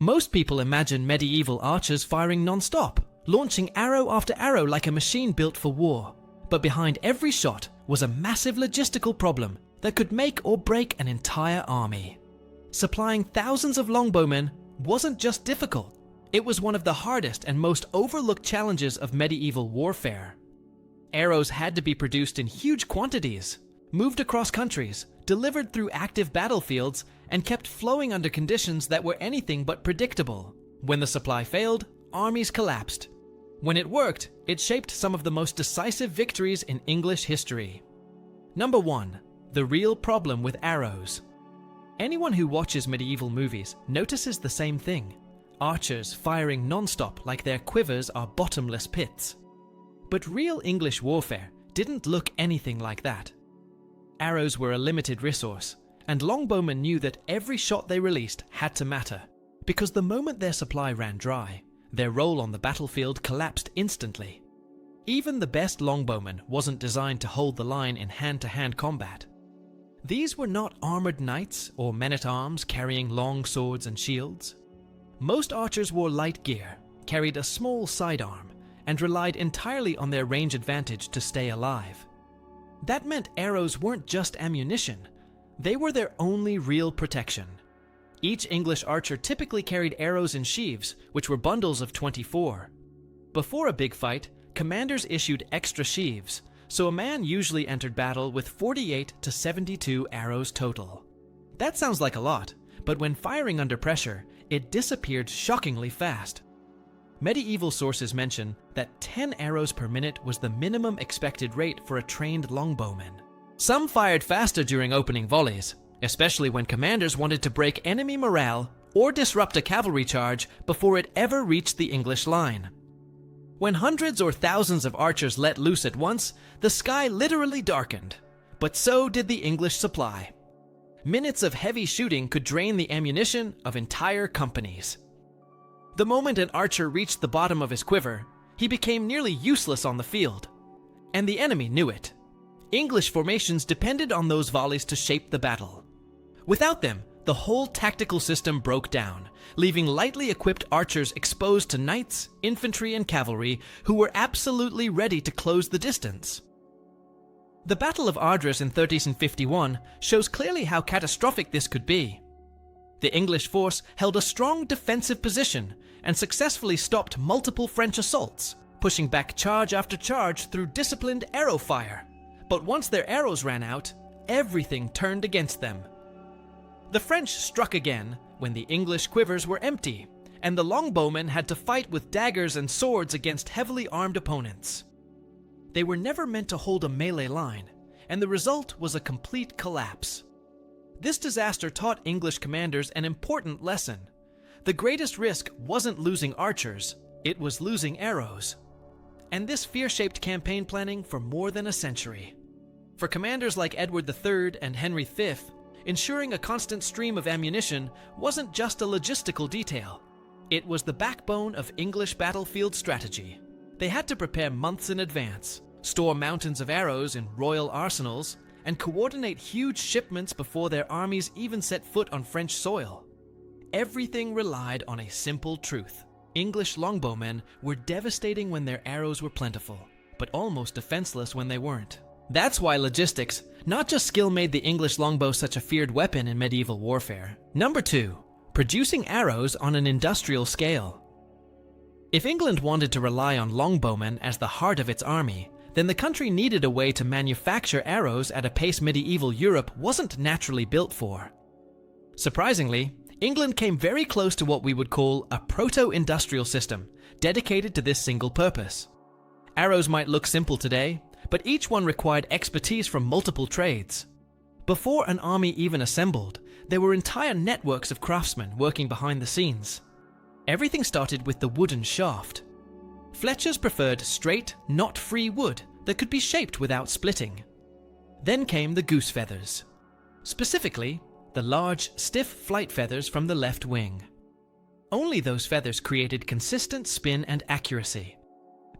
Most people imagine medieval archers firing non-stop, launching arrow after arrow like a machine built for war. But behind every shot was a massive logistical problem that could make or break an entire army. Supplying thousands of longbowmen wasn't just difficult, it was one of the hardest and most overlooked challenges of medieval warfare. Arrows had to be produced in huge quantities, moved across countries, delivered through active battlefields, and kept flowing under conditions that were anything but predictable. When the supply failed, armies collapsed. When it worked, it shaped some of the most decisive victories in English history. Number 1. The real problem with arrows. Anyone who watches medieval movies notices the same thing. Archers firing non-stop like their quivers are bottomless pits. But real English warfare didn't look anything like that. Arrows were a limited resource, and longbowmen knew that every shot they released had to matter, because the moment their supply ran dry, their role on the battlefield collapsed instantly. Even the best longbowman wasn't designed to hold the line in hand-to-hand combat. These were not armored knights or men-at-arms carrying long swords and shields. Most archers wore light gear, carried a small sidearm, and relied entirely on their range advantage to stay alive. That meant arrows weren't just ammunition, they were their only real protection. Each English archer typically carried arrows in sheaves, which were bundles of 24. Before a big fight, commanders issued extra sheaves, so a man usually entered battle with 48 to 72 arrows total. That sounds like a lot, but when firing under pressure, it disappeared shockingly fast. Medieval sources mention that 10 arrows per minute was the minimum expected rate for a trained longbowman. Some fired faster during opening volleys, especially when commanders wanted to break enemy morale or disrupt a cavalry charge before it ever reached the English line. When hundreds or thousands of archers let loose at once, the sky literally darkened. But so did the English supply. Minutes of heavy shooting could drain the ammunition of entire companies. The moment an archer reached the bottom of his quiver, he became nearly useless on the field. And the enemy knew it. English formations depended on those volleys to shape the battle. Without them, the whole tactical system broke down, leaving lightly equipped archers exposed to knights, infantry, and cavalry who were absolutely ready to close the distance. The Battle of Ardres in 1351 shows clearly how catastrophic this could be. The English force held a strong defensive position and successfully stopped multiple French assaults, pushing back charge after charge through disciplined arrow fire. But once their arrows ran out, everything turned against them. The French struck again when the English quivers were empty, and the longbowmen had to fight with daggers and swords against heavily armed opponents. They were never meant to hold a melee line, and the result was a complete collapse. This disaster taught English commanders an important lesson. The greatest risk wasn't losing archers, it was losing arrows. And this fear-shaped campaign planning for more than a century. For commanders like Edward III and Henry V, ensuring a constant stream of ammunition wasn't just a logistical detail. It was the backbone of English battlefield strategy. They had to prepare months in advance, store mountains of arrows in royal arsenals, and coordinate huge shipments before their armies even set foot on French soil. Everything relied on a simple truth. English longbowmen were devastating when their arrows were plentiful, but almost defenseless when they weren't. That's why logistics, not just skill, made the English longbow such a feared weapon in medieval warfare. Number 2. Producing arrows on an industrial scale. If England wanted to rely on longbowmen as the heart of its army, then the country needed a way to manufacture arrows at a pace medieval Europe wasn't naturally built for. Surprisingly, England came very close to what we would call a proto-industrial system, dedicated to this single purpose. Arrows might look simple today, but each one required expertise from multiple trades. Before an army even assembled, there were entire networks of craftsmen working behind the scenes. Everything started with the wooden shaft. Fletchers preferred straight, knot-free wood that could be shaped without splitting. Then came the goose feathers. Specifically, the large, stiff flight feathers from the left wing. Only those feathers created consistent spin and accuracy.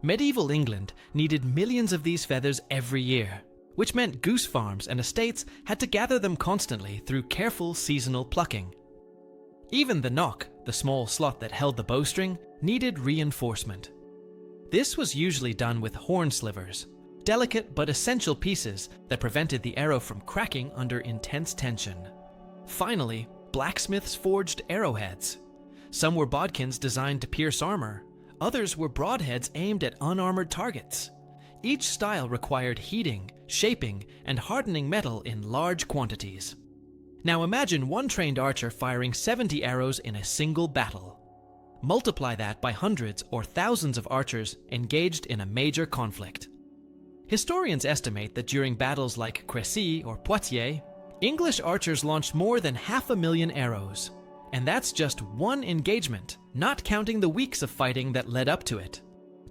Medieval England needed millions of these feathers every year, which meant goose farms and estates had to gather them constantly through careful seasonal plucking. Even the nock, the small slot that held the bowstring, needed reinforcement. This was usually done with horn slivers, delicate but essential pieces that prevented the arrow from cracking under intense tension. Finally, blacksmiths forged arrowheads. Some were bodkins designed to pierce armor, others were broadheads aimed at unarmored targets. Each style required heating, shaping, and hardening metal in large quantities. Now imagine one trained archer firing 70 arrows in a single battle. Multiply that by hundreds or thousands of archers engaged in a major conflict. Historians estimate that during battles like Crécy or Poitiers, English archers launched more than 500,000 arrows. And that's just one engagement, not counting the weeks of fighting that led up to it.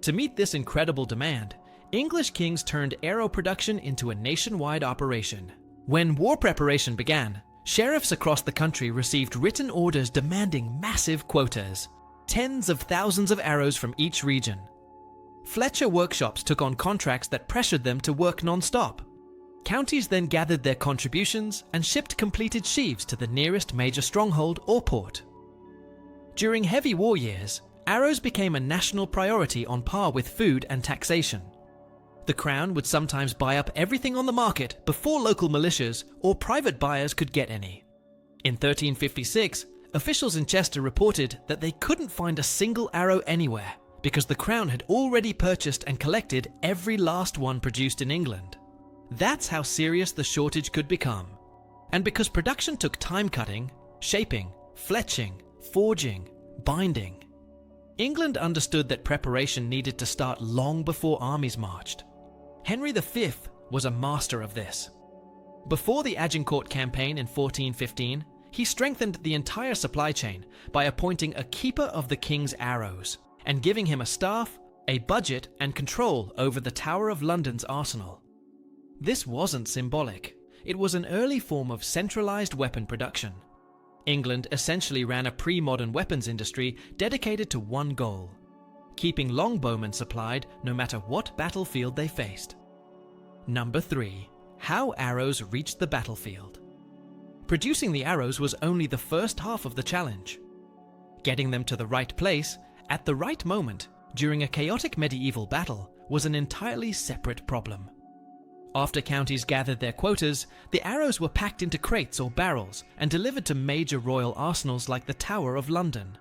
To meet this incredible demand, English kings turned arrow production into a nationwide operation. When war preparation began, sheriffs across the country received written orders demanding massive quotas, tens of thousands of arrows from each region. Fletcher workshops took on contracts that pressured them to work non-stop. Counties then gathered their contributions and shipped completed sheaves to the nearest major stronghold or port. During heavy war years, arrows became a national priority on par with food and taxation. The crown would sometimes buy up everything on the market before local militias or private buyers could get any. In 1356, officials in Chester reported that they couldn't find a single arrow anywhere because the crown had already purchased and collected every last one produced in England. That's how serious the shortage could become. And because production took time cutting, shaping, fletching, forging, binding, England understood that preparation needed to start long before armies marched. Henry V was a master of this. Before the Agincourt campaign in 1415, he strengthened the entire supply chain by appointing a keeper of the king's arrows and giving him a staff, a budget, and control over the Tower of London's arsenal. This wasn't symbolic. It was an early form of centralized weapon production. England essentially ran a pre-modern weapons industry dedicated to one goal: keeping longbowmen supplied no matter what battlefield they faced. Number 3. How arrows reached the battlefield. Producing the arrows was only the first half of the challenge. Getting them to the right place, at the right moment, during a chaotic medieval battle, was an entirely separate problem. After counties gathered their quotas, the arrows were packed into crates or barrels and delivered to major royal arsenals like the Tower of London.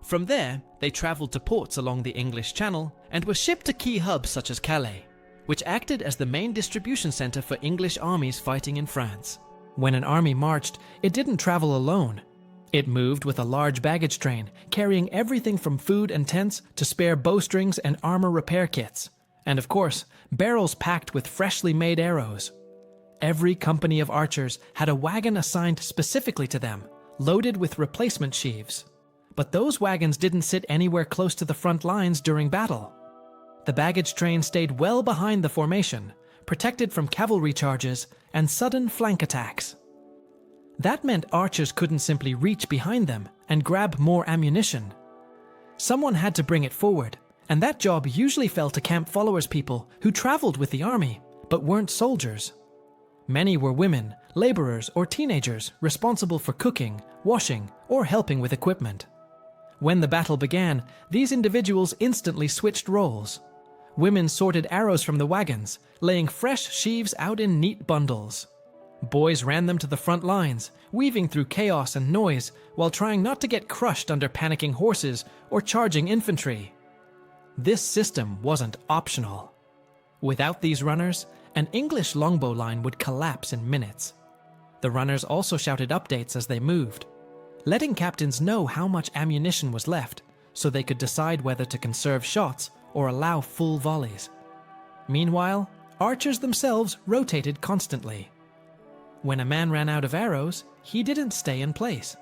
From there, they travelled to ports along the English Channel and were shipped to key hubs such as Calais, which acted as the main distribution centre for English armies fighting in France. When an army marched, it didn't travel alone. It moved with a large baggage train, carrying everything from food and tents to spare bowstrings and armour repair kits. And of course, barrels packed with freshly made arrows. Every company of archers had a wagon assigned specifically to them, loaded with replacement sheaves. But those wagons didn't sit anywhere close to the front lines during battle. The baggage train stayed well behind the formation, protected from cavalry charges and sudden flank attacks. That meant archers couldn't simply reach behind them and grab more ammunition. Someone had to bring it forward, and that job usually fell to camp followers people who traveled with the army, but weren't soldiers. Many were women, laborers, or teenagers responsible for cooking, washing, or helping with equipment. When the battle began, these individuals instantly switched roles. Women sorted arrows from the wagons, laying fresh sheaves out in neat bundles. Boys ran them to the front lines, weaving through chaos and noise while trying not to get crushed under panicking horses or charging infantry. This system wasn't optional. Without these runners, an English longbow line would collapse in minutes. The runners also shouted updates as they moved, letting captains know how much ammunition was left so they could decide whether to conserve shots or allow full volleys. Meanwhile, archers themselves rotated constantly. When a man ran out of arrows, he didn't stay in place.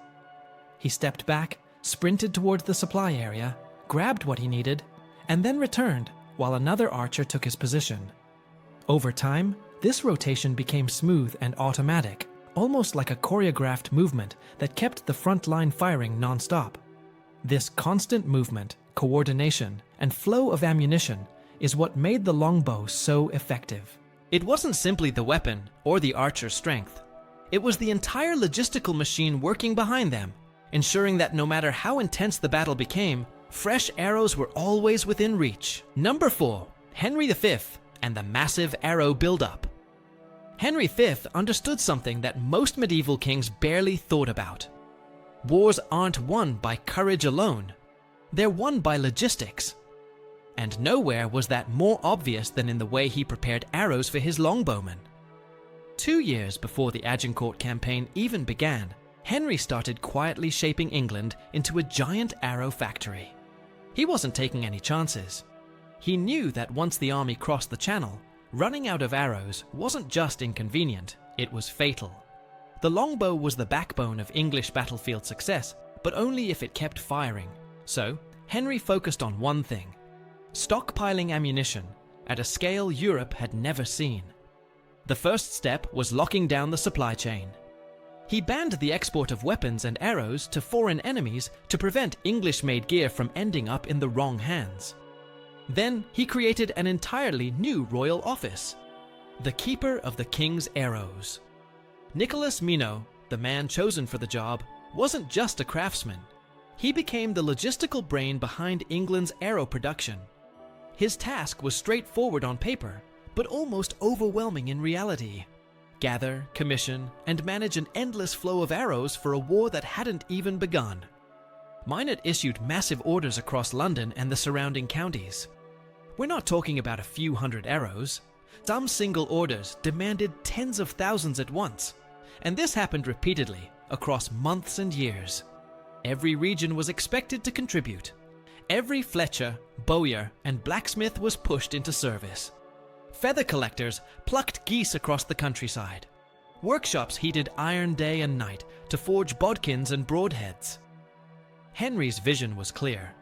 He stepped back, sprinted towards the supply area, grabbed what he needed, and then returned while another archer took his position. Over time, this rotation became smooth and automatic, almost like a choreographed movement that kept the front line firing non-stop. This constant movement, coordination, and flow of ammunition is what made the longbow so effective. It wasn't simply the weapon or the archer's strength. It was the entire logistical machine working behind them. ensuring that no matter how intense the battle became, fresh arrows were always within reach. Number 4. Henry V and the massive arrow buildup. Henry V understood something that most medieval kings barely thought about. Wars aren't won by courage alone. They're won by logistics. And nowhere was that more obvious than in the way he prepared arrows for his longbowmen. 2 years before the Agincourt campaign even began, Henry started quietly shaping England into a giant arrow factory. He wasn't taking any chances. He knew that once the army crossed the Channel, running out of arrows wasn't just inconvenient, it was fatal. The longbow was the backbone of English battlefield success, but only if it kept firing. So, Henry focused on one thing: stockpiling ammunition at a scale Europe had never seen. The first step was locking down the supply chain. He banned the export of weapons and arrows to foreign enemies to prevent English-made gear from ending up in the wrong hands. Then he created an entirely new royal office, the Keeper of the King's Arrows. Nicholas Minot, the man chosen for the job, wasn't just a craftsman. He became the logistical brain behind England's arrow production. His task was straightforward on paper, but almost overwhelming in reality. Gather, commission, and manage an endless flow of arrows for a war that hadn't even begun. Minot issued massive orders across London and the surrounding counties. We're not talking about a few hundred arrows. Some single orders demanded tens of thousands at once, and this happened repeatedly across months and years. Every region was expected to contribute. Every fletcher, bowyer, and blacksmith was pushed into service. Feather collectors plucked geese across the countryside. Workshops heated iron day and night to forge bodkins and broadheads. Henry's vision was clear.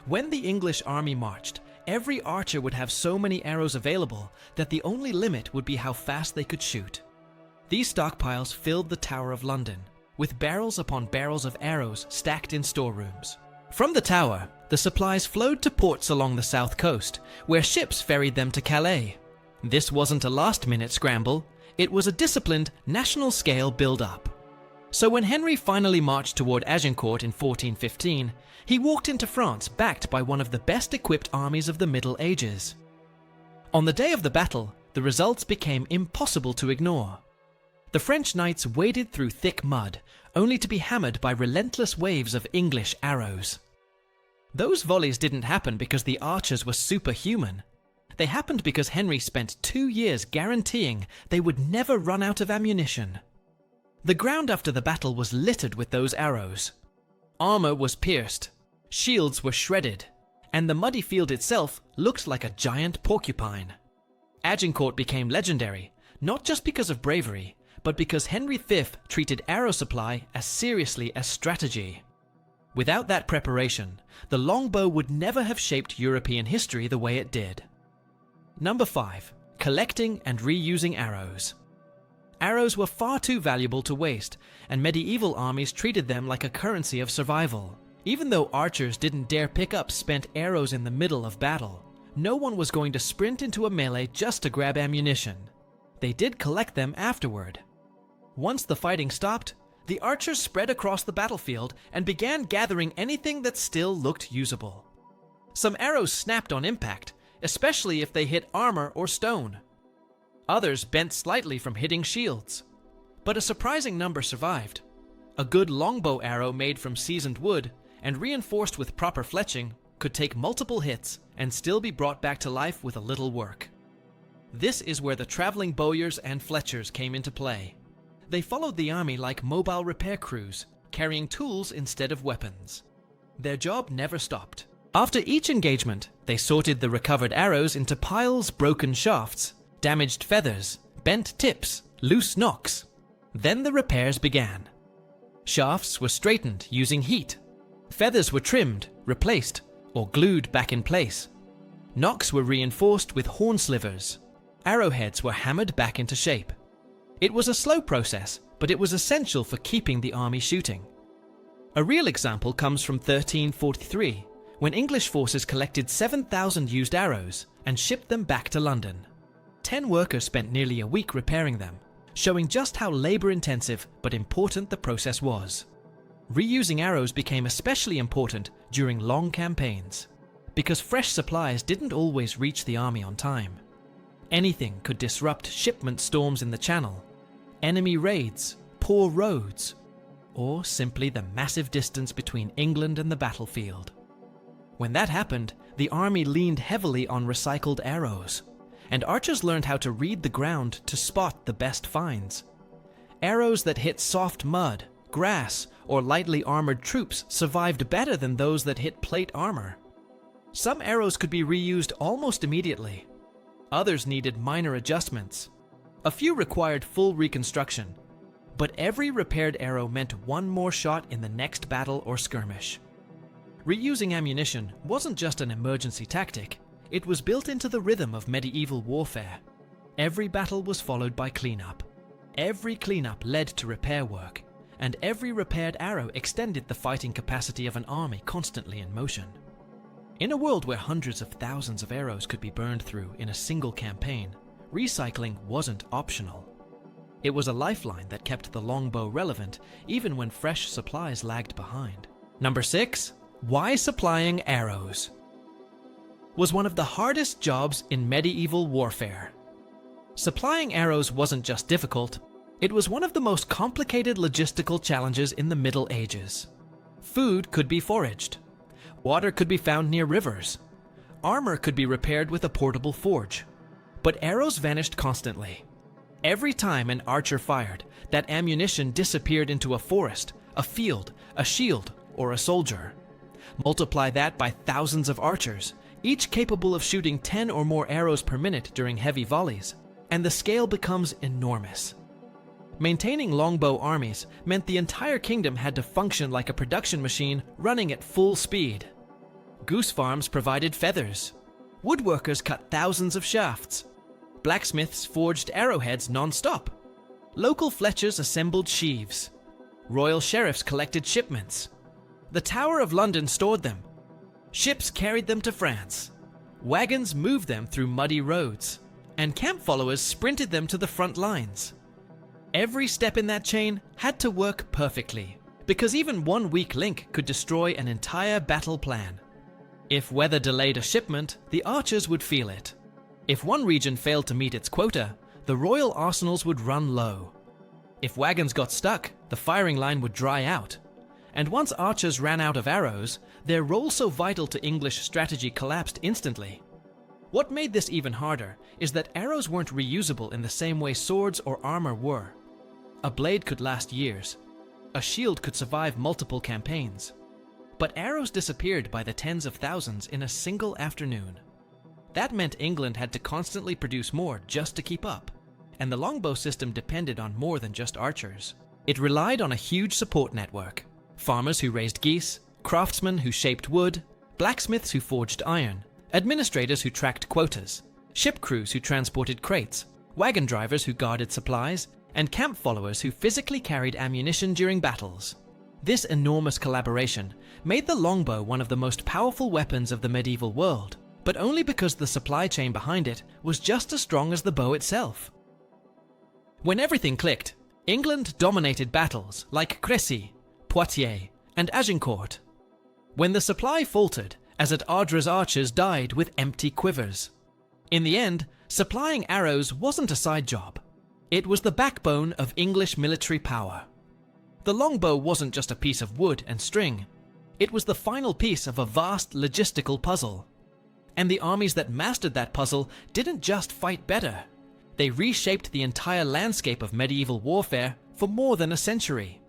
When the English army marched, every archer would have so many arrows available that the only limit would be how fast they could shoot. These stockpiles filled the Tower of London, with barrels upon barrels of arrows stacked in storerooms. From the tower, the supplies flowed to ports along the south coast, where ships ferried them to Calais. This wasn't a last-minute scramble, it was a disciplined, national-scale build-up. So when Henry finally marched toward Agincourt in 1415, he walked into France backed by one of the best-equipped armies of the Middle Ages. On the day of the battle, the results became impossible to ignore. The French knights waded through thick mud, only to be hammered by relentless waves of English arrows. Those volleys didn't happen because the archers were superhuman. They happened because Henry spent 2 years guaranteeing they would never run out of ammunition. The ground after the battle was littered with those arrows. Armor was pierced, shields were shredded, and the muddy field itself looked like a giant porcupine. Agincourt became legendary, not just because of bravery, but because Henry V treated arrow supply as seriously as strategy. Without that preparation, the longbow would never have shaped European history the way it did. Number 5. Collecting and reusing arrows. Arrows were far too valuable to waste, and medieval armies treated them like a currency of survival. Even though archers didn't dare pick up spent arrows in the middle of battle, no one was going to sprint into a melee just to grab ammunition. They did collect them afterward. Once the fighting stopped, the archers spread across the battlefield and began gathering anything that still looked usable. Some arrows snapped on impact, especially if they hit armor or stone. Others bent slightly from hitting shields. But a surprising number survived. A good longbow arrow made from seasoned wood and reinforced with proper fletching could take multiple hits and still be brought back to life with a little work. This is where the traveling bowyers and fletchers came into play. They followed the army like mobile repair crews, carrying tools instead of weapons. Their job never stopped. After each engagement, they sorted the recovered arrows into piles, broken shafts, damaged feathers, bent tips, loose nocks. Then the repairs began. Shafts were straightened using heat. Feathers were trimmed, replaced, or glued back in place. Nocks were reinforced with horn slivers. Arrowheads were hammered back into shape. It was a slow process, but it was essential for keeping the army shooting. A real example comes from 1343, when English forces collected 7,000 used arrows and shipped them back to London. 10 workers spent nearly a week repairing them, showing just how labor-intensive but important the process was. Reusing arrows became especially important during long campaigns, because fresh supplies didn't always reach the army on time. Anything could disrupt shipment storms in the Channel, enemy raids, poor roads, or simply the massive distance between England and the battlefield. When that happened, the army leaned heavily on recycled arrows, and archers learned how to read the ground to spot the best finds. Arrows that hit soft mud, grass, or lightly armored troops survived better than those that hit plate armor. Some arrows could be reused almost immediately. Others needed minor adjustments. A few required full reconstruction, but every repaired arrow meant one more shot in the next battle or skirmish. Reusing ammunition wasn't just an emergency tactic, it was built into the rhythm of medieval warfare. Every battle was followed by cleanup. Every cleanup led to repair work, and every repaired arrow extended the fighting capacity of an army constantly in motion. In a world where hundreds of thousands of arrows could be burned through in a single campaign, recycling wasn't optional. It was a lifeline that kept the longbow relevant even when fresh supplies lagged behind. Number 6. Why supplying arrows was one of the hardest jobs in medieval warfare. Supplying arrows wasn't just difficult, it was one of the most complicated logistical challenges in the Middle Ages. Food could be foraged. Water could be found near rivers. Armor could be repaired with a portable forge. But arrows vanished constantly. Every time an archer fired, that ammunition disappeared into a forest, a field, a shield, or a soldier. Multiply that by thousands of archers, each capable of shooting 10 or more arrows per minute during heavy volleys, and the scale becomes enormous. Maintaining longbow armies meant the entire kingdom had to function like a production machine running at full speed. Goose farms provided feathers. Woodworkers cut thousands of shafts. Blacksmiths forged arrowheads non-stop. Local fletchers assembled sheaves. Royal sheriffs collected shipments. The Tower of London stored them. Ships carried them to France. Wagons moved them through muddy roads. And camp followers sprinted them to the front lines. Every step in that chain had to work perfectly, because even one weak link could destroy an entire battle plan. If weather delayed a shipment, the archers would feel it. If one region failed to meet its quota, the royal arsenals would run low. If wagons got stuck, the firing line would dry out. And once archers ran out of arrows, their role so vital to English strategy collapsed instantly. What made this even harder is that arrows weren't reusable in the same way swords or armor were. A blade could last years. A shield could survive multiple campaigns. But arrows disappeared by the tens of thousands in a single afternoon. That meant England had to constantly produce more just to keep up, and the longbow system depended on more than just archers. It relied on a huge support network: farmers who raised geese, craftsmen who shaped wood, blacksmiths who forged iron, administrators who tracked quotas, ship crews who transported crates, wagon drivers who guarded supplies, and camp followers who physically carried ammunition during battles. This enormous collaboration made the longbow one of the most powerful weapons of the medieval world, but only because the supply chain behind it was just as strong as the bow itself. When everything clicked, England dominated battles like Crécy, Poitiers, and Agincourt. When the supply faltered, as at Ardra's archers died with empty quivers. In the end, supplying arrows wasn't a side job. It was the backbone of English military power. The longbow wasn't just a piece of wood and string. It was the final piece of a vast logistical puzzle. And the armies that mastered that puzzle didn't just fight better. They reshaped the entire landscape of medieval warfare for more than a century.